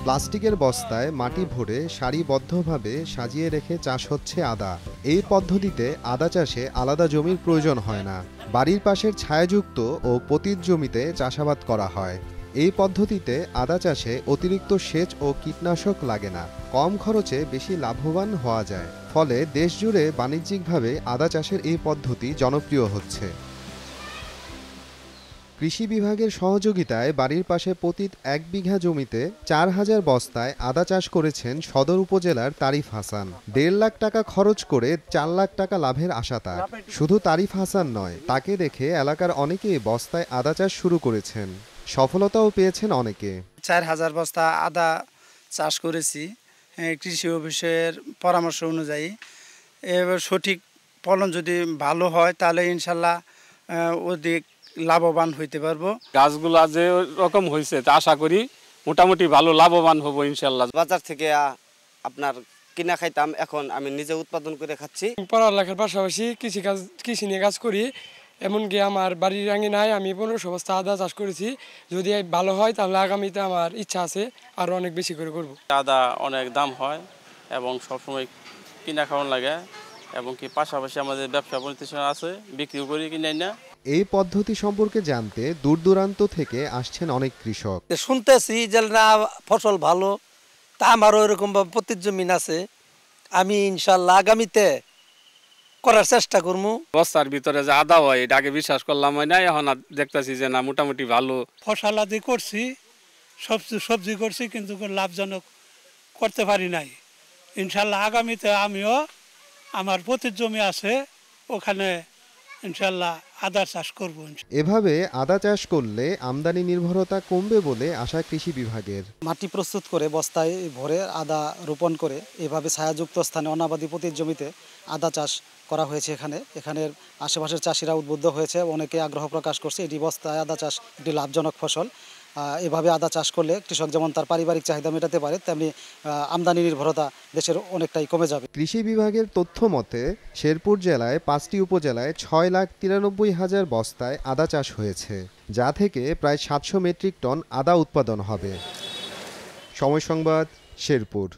প্লাস্টিকের বস্তায় মাটি ভরে সারিবদ্ধভাবে সাজিয়ে রেখে চাষ হচ্ছে আদা। এই পদ্ধতিতে আদা চাষে আলাদা জমির প্রয়োজন হয় না। বাড়ির পাশের ছায়াযুক্ত ও পতিত জমিতে চাষাবাদ করা হয়। এই পদ্ধতিতে আদা চাষে অতিরিক্ত সেচ ও কীটনাশক লাগে না। কম খরচে বেশি লাভবান হওয়া যায়। ফলে দেশজুড়ে বাণিজ্যিকভাবে আদা চাষের এই পদ্ধতি জনপ্রিয় হচ্ছে। কৃষি বিভাগের সহযোগিতায় বাড়ির পাশে পতিত ১ বিঘা জমিতে ৪,০০০ বস্তায় আদা চাষ করেছেন সদর উপজেলার তারিফ হাসান। ১.৫ লাখ টাকা খরচ করে ৪ লাখ টাকা লাভের আশা তার। শুধু তারিফ হাসান নয়, তাকে দেখে এলাকার অনেকেই বস্তায় আদা চাষ শুরু করেছেন। সফলতাও পেয়েছেন অনেকে। ৪,০০০ বস্তা আদা চাষ করেছি কৃষি অফিসের পরামর্শ অনুযায়ী। এবার সঠিক ফলন যদি ভালো হয় তাহলে ইনশাল্লাহ অধিক লাভবান হইতে পারবো। গাছগুলা যে রকম হয়েছে তা আশা করি মোটামুটি ভালো লাভবান হবো ইনশাল্লাহ। বাজার থেকে আপনার কিনা খাইতাম, এখন আমি নিজে উৎপাদন করে খাচ্ছি। পড়ালেখার পাশাপাশি কৃষি নিয়ে কাজ করি। এমনকি আমার বাড়ির আঙিনায় আমি ১৫০০ বস্তা আদা চাষ করেছি। যদি ভালো হয় তাহলে আগামীতে আমার ইচ্ছা আছে আরও অনেক বেশি করে করব। আদা অনেক দাম হয় এবং সবসময় কিনা খাওয়ান লাগে, এবং কি পাশাপাশি আমাদের ব্যবসা প্রতিষ্ঠান আছে, বিক্রিও করি কিনে না। এই পদ্ধতি সম্পর্কে জানতে দূর দূরান্ত থেকে আসছেন অনেক কৃষক। শুনতেছি যে না ফসল ভালো, তা আমারও এরকম পতিত জমিন আছে। আমি ইনশাল্লাহ আগামীতে করার চেষ্টা করবো। বস্তার ভিতরে যে আদা হয় এটা আগে বিশ্বাস করলাম হয় না, এখন দেখতেছি যে না মোটামুটি ভালো। ফসল আদি করছি, সবজি করছি, কিন্তু লাভজনক করতে পারি নাই। ইনশাল্লাহ আগামীতে আমিও আমার পতিত জমি আছে, ওখানে ইনশাল্লাহ আদা চাষ করব। এভাবে আদা চাষ করলে আমদানি নির্ভরতা কমবে বলে আশা কৃষি বিভাগের। মাটি প্রস্তুত করে বস্তায় ভরে আদা রোপণ করে এভাবে ছায়াযুক্ত স্থানে অনাবাদি পতিত জমিতে আদা চাষ করা হয়েছে। এখানের আশেপাশের চাষিরা উদ্বুদ্ধ হয়েছে, অনেকে আগ্রহ প্রকাশ করছে। এটি বস্তায় আদা চাষ একটি লাভজনক ফসল। এভাবে আদা চাষ করলে কৃষক যেমন তার পারিবারিক চাহিদা মেটাতে পারে, তেমনি আমদানি নির্ভরতা দেশের অনেকটাই কমে যাবে। কৃষি বিভাগের তথ্য মতে শেরপুর জেলায় ৫টি উপজেলায় ৬,৯৩,০০০ বস্তায় আদা চাষ হয়েছে, যা থেকে প্রায় ৭০০ মেট্রিক টন আদা উৎপাদন হবে। সময় সংবাদ, শেরপুর।